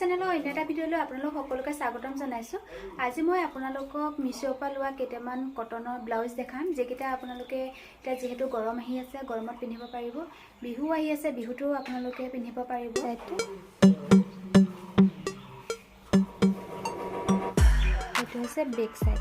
চেনেলৰ অন্য এটা ভিডিঅ'লৈ আপোনালোক সকলোকে স্বাগতম জনাইছো। আজি মই আপোনালোকক মিশোৰ পৰা লোৱা কেইটামান কটনৰ ব্লাউজ দেখাম, যেকেইটা আপোনালোকে এতিয়া যেহেতু গৰম আহি আছে, গৰমত পিন্ধিব পাৰিব। বিহু আহি আছে, বিহুটো আপোনালোকে পিন্ধিব পাৰিব। এইটো হৈছে বেক সাইড।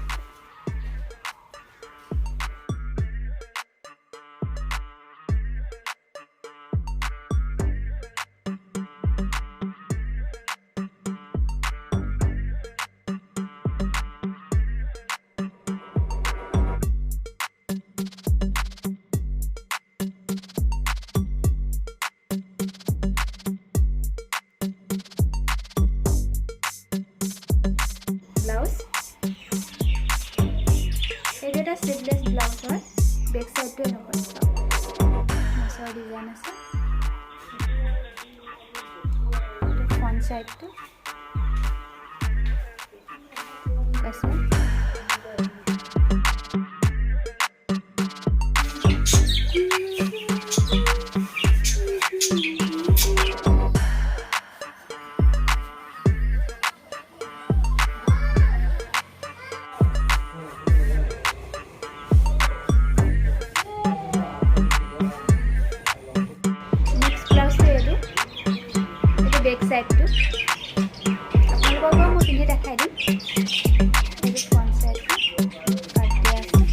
ব্লাউজ এটা স্লিভলেস ব্লাউজ হয়। বেক সাইডটো এনেকুৱা মাছৰ ডিজাইন আছে। ফ্ৰণ্ট সাইডটো আছে। বেক সাইডটো আপোনালোকক মই পিন্ধি দেখাই দিম। এইটো ফ্ৰণ্ট সাইডটো কাট দিয়া আছে।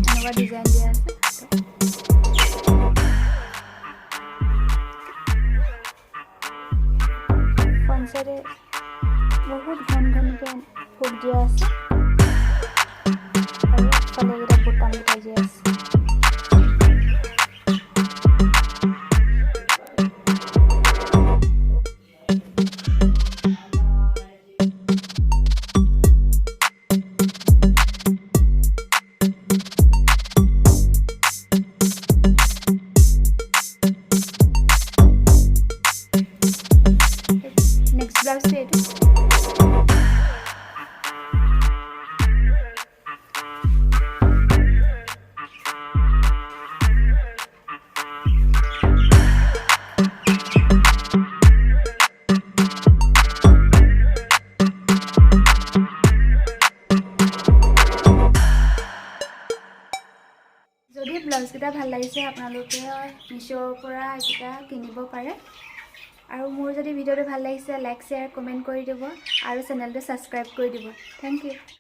এনেকুৱা ডিজাইন দিয়া আছে। ফ্ৰণ্ট সাইডে বহুত ঘনকৈ ফুট দিয়া আছে আৰু ফালে এটা বুটাম দিয়া আছে। নেক্সট ব্লাউজটো এইটো যদি ব্লাউজকেইটা ভাল লাগিছে আপোনালোকে মিশোৰ পৰা এইকেইটা কিনিব পাৰে। আৰু মোৰ যদি ভিডিঅ'টো ভাল লাগিছে লাইক শ্বেয়াৰ কমেণ্ট কৰি দিব আৰু চেনেলটো ছাবস্ক্ৰাইব কৰি দিব। Thank U.